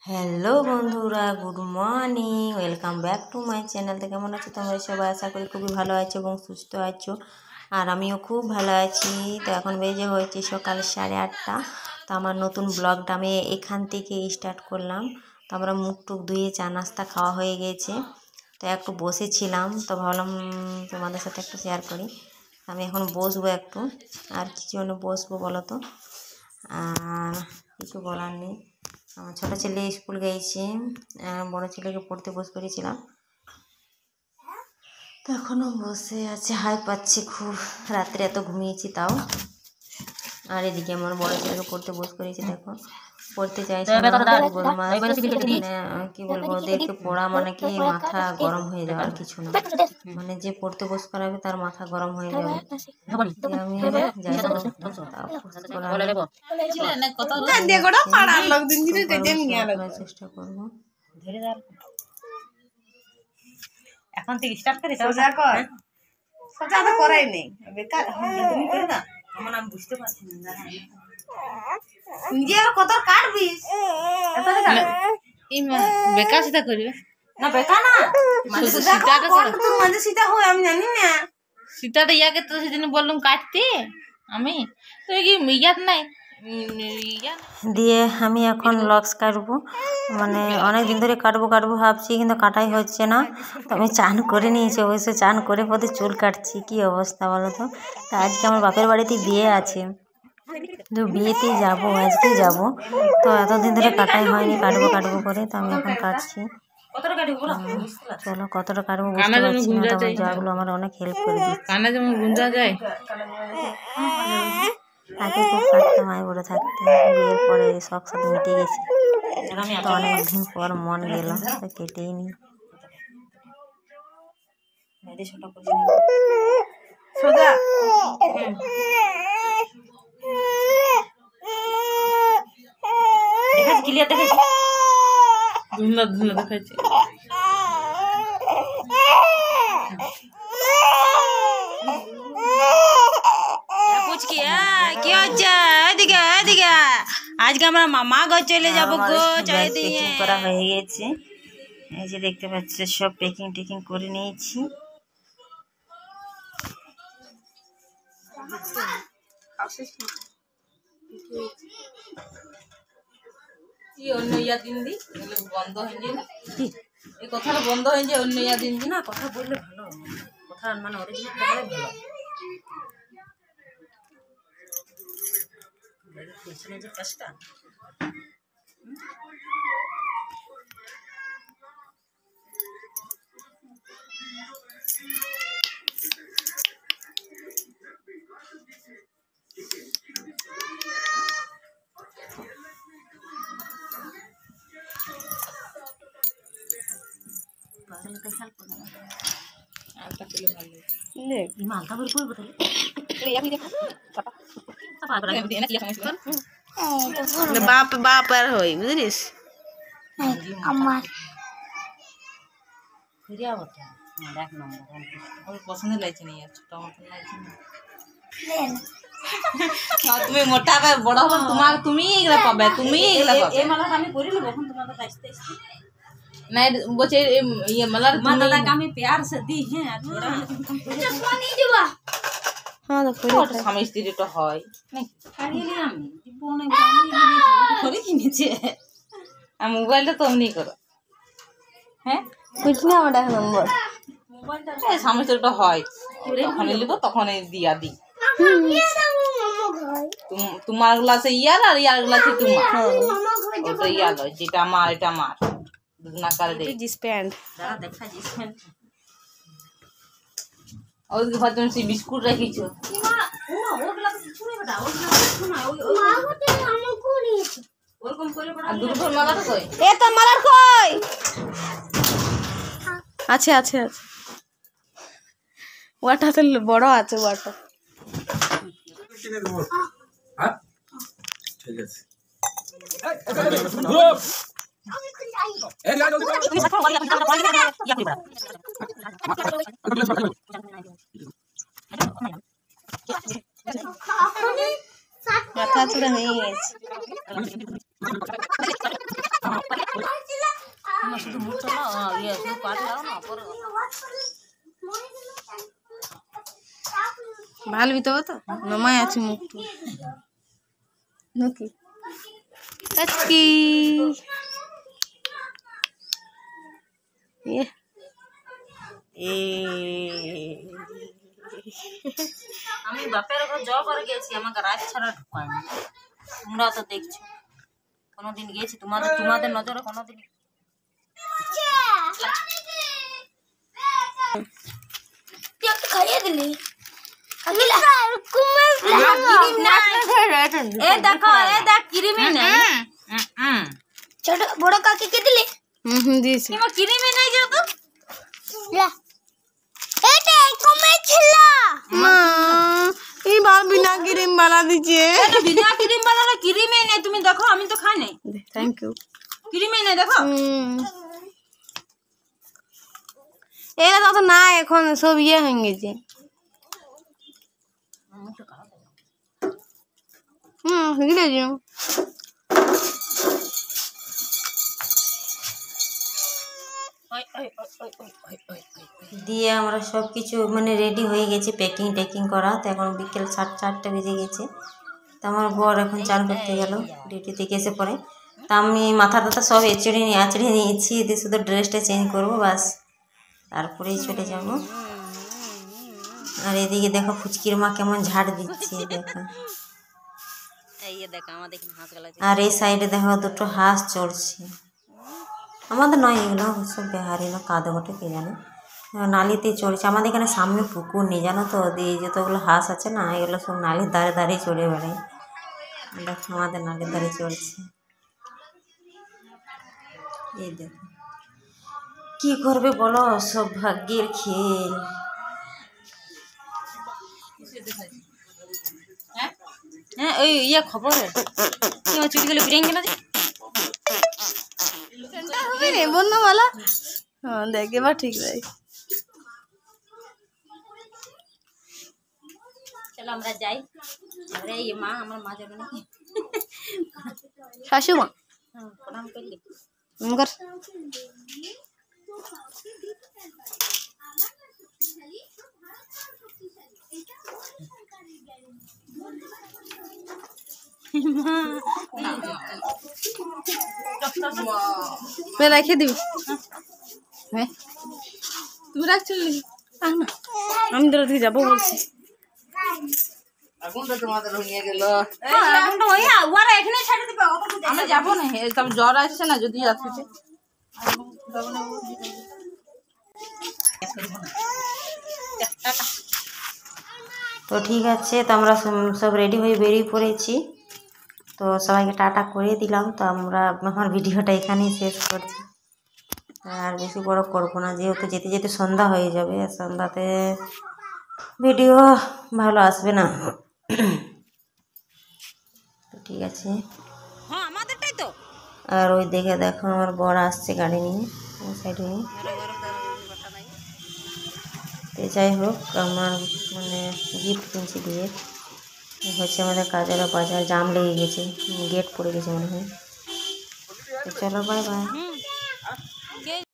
Hello বন্ধুরা, good morning, welcome back to my channel. তো কেমন আছো তোমরা সবাই? আশা করি খুবই ভালো আছো এবং সুস্থ আছো, আর আমিও খুব ভালো আছি। তো এখন বেজে হয়েছে সকাল 8:30। তো আমার নতুন ব্লগটা আমি এখান থেকে স্টার্ট করলাম। তো আমরা মুখ টুক ধুয়ে চা নাস্তা খাওয়া হয়ে গেছে, তো একটু বসেছিলাম, তো ভাবলাম তোমাদের সাথে একটু শেয়ার করি। আমি এখন বসবো একটু, আর কিছু জন্য বসবো বলো তো, আর কিছু বলার নেই। আমার ছোটো ছেলে স্কুল গিয়েছে, বড়ো ছেলেকে পড়তে বসে করেছিলাম, তো এখনও বসে আছে। হাই পাচ্ছি খুব, রাত্রে এত ঘুমিয়েছি তাও। আর এদিকে আমার বড়ো ছেলেকে পড়তে বসে করেছি, দেখো পড়তে চাইছে না। কি বলবো, ওদেরকে পড়া মানে কি মাথা গরম হয়ে যাওয়ার কিছু না, মানে যে পড়তে বসে করাবে তার মাথা গরম হয়ে যাবে। আমি যাই চেষ্টা করবো। এখন থেকে স্টার্ট করি, সোজা কর। সোজা তো করাই নেই, বেকার তুমি করে দাও। আমার আমি বুঝতে পারছি না, নিজে আর কত কাটবি, এত বেকার সেটা করবে না, বেকার না মানে সীতাটা তোর মানে সীতা হয় আমি জানি না। সীতাটা ইয়াকে তো সেদিন বললাম কাটতে, আমি তো কি ইয়াত নাই দিয়ে আমি এখন লক্স কাটবো, মানে অনেক দিন ধরে কাটবো কাটবো ভাবছি, কিন্তু কাটাই হচ্ছে না। তো আমি চান করে নিয়েছি, অবশ্য চান করে পথে চুল কাটছি, কি অবস্থা বলো তো। তা আজকে আমার বাপের বাড়িতে বিয়ে আছে, তো বিয়েতেই যাবো, আজকেই যাবো। তো এতদিন ধরে কাটাই হয়নি, কাটবো কাটবো করে, তো আমি এখন কাটছি। চলো কতটা কাটবো বুঝতে পারছি না, তোমার যাগুলো আমার অনেক হেল্প করে দিচ্ছে। কানা যেমন গুঞ্জা যায়, আগে খুব কাটতাম আমি বলে থাকতে, বিয়ের পরে শখ সাথে মিটে গেছে, তো অনেকদিন পর মন গেল, তো কেটেই নি। সোজা দেখাচ্ছি, ক্লিয়ার দেখাচ্ছি, ধুন্দা ধুন্দা দেখাচ্ছি। কি হচ্ছে এদিকে এদিকে? আজকে আমরা মামা ঘর চলে যাবো গো, চাই দিয়ে করা হয়ে গেছে। এই যে দেখতে পাচ্ছ, সব প্যাকিং টেকিং করে নিয়েছি। অন্য ইয়া দিন দি বন্ধ হয়ে যায় না, এই কথাটা বন্ধ হয়ে যায়, অন্য ইয়া দিন দি না, কথা বললে ভালো, কথা মানে অরিজিনাল কথাই ভালো। পেছনে যে কাজটা বাপ বাপ আর হই বুঝলিস আমার পছন্দ লাগছে না, ছোট মতন লাগছে না। তুমি মোটা বড় হবে, তোমার তুমি এগুলা পাবে, তুমি এগুলা পাবে। এই মালাটা আমি পরে নেব এখন তোমাদের কাছে नहीं बच्चे ये मलर माता का मैं प्यार से दी है थोड़ा पानी दिबा। हां तो स्वामी स्त्री तो হয় नहीं কারিয়ে আমি দিব না, করে কিনেছে আর মোবাইলটা তো অমনি করো। হ্যাঁ বুঝলি আমার নম্বর মোবাইলটা এই স্বামী স্ত্রী তো হয়, যখন নিব তখন দিয়া দি। তোমার গ্লাসে ইয়ার আর ইয়ার গ্লাসে তোমার, ওটা ইয়া লয়, যেটা আমার এটা আমার দুনা করে দে জিস প্যান্ট দাঁড়া দেখা জিস প্যান্ট। ওই ঘর তুমি সি বিস্কুট রাখিছো মা, ও গ্লাস কিছু নেই বেটা, ও গ্লাস কিছু না, ওই মা হতে আমার কোনি ওরকম করে বড় আর দুটো মালাটা কই, এ তো মালার কই আছে আছে আছে, ওয়াটা তো বড় আছে, ওয়াটা কিনে দেব। হ্যাঁ ঠিক আছে আমি কোন যাই এ না জলদি তুমি সাথে বলি আমি তাহলে বলি না ইয়া করি বড় মাথা চড়া হয়ে গেছে। ভালো বিতো তো নমাই আছে মুখ নাকি আজকি আমি বাপের ঘর জব করে গেছি, আমাকে রাত ছাড়া ঢুকায় না। তোমরা তো দেখছো, কোনোদিন গেছি তোমাদের নজরে কোনোদিন? খাইয়ে দিলি ছোট বড় কাকে কে দিলি? দিয়েছি কিরিমি নাই যাও তো বিনা ক্রিম বানা দিছে। বিনা ক্রিম বানালে ক্রিমে নেই, তুমি দেখো আমি তো খাই নাই। Thank you. ক্রিমে নেই দেখো। এরা তো না এখন সব ইয়ে হয়ে গেছে। দিয়ে আমরা সব কিছু মানে রেডি হয়ে গেছে, প্যাকিং করা। তো এখন বিকেল 4:30 বেজে গেছে। তো আমার বর এখন চান করতে গেল ডিউটি থেকে এসে পরে। তা আমি মাথা টাথা সব আঁচড়ে নিয়েছি, দিয়ে শুধু ড্রেসটা চেঞ্জ করবো বাস, তারপরেই চলে যাব। আর এদিকে দেখো ফুচকির মা কেমন ঝাড় দিচ্ছে দেখো। আর এই সাইডে দেখো দুটো হাঁস চড়ছে। আমাদের নয়, এগুলো সব বিহারি না কাদো বটে, কে জানে, নালিতে চড়ছে। আমাদের এখানে সামনে পুকুর নেই জানো তো, দিয়ে যতগুলো হাঁস আছে না, এগুলো সব নালির ধারে চড়ে বেড়ায়। দেখো আমাদের নালির ধারে চড়ছে। এই দেখো কি করবে বলো, সব ভাগ্যের খেল। হ্যাঁ ওই ইয়ে খবর চুরিগুলো বিরিয়ানি কেনা বন্ধু মালা। হ্যাঁ দেখ এবার ঠিক ভাই, চলো আমরা যাই। এই মা, আমার মা যাবে নাকি? শাশু মা প্রণাম করলি রেখে দিবি। তুমি রাখছো আমি তোর থেকে যাবো বলছি। আমি যাবো না, জ্বর আসছে না যদি আসছে। তো ঠিক আছে, তো আমরা সব রেডি হয়ে বেরিয়ে পড়েছি। তো সবাইকে টাটা করে দিলাম। তো আমরা আমার ভিডিওটা এখানেই শেষ করছি, আর বেশি বড় করবো না, যেহেতু যেতে যেতে সন্ধ্যা হয়ে যাবে। আর সন্ধ্যাতে ভিডিও ভালো আসবে না। তো ঠিক আছে, হ্যাঁ আমাদেরটাই তো। আর ওই দেখে দেখো আমার বর আসছে গাড়ি নিয়ে সাইডে। তো যাই হোক, আমার মানে গিফট কিনছি দিয়ে হচ্ছে আমাদের কাজের বাজার জাম লেগে গেছে, গেট পড়ে গেছে মনে হয়। তো চলো বাই বাই।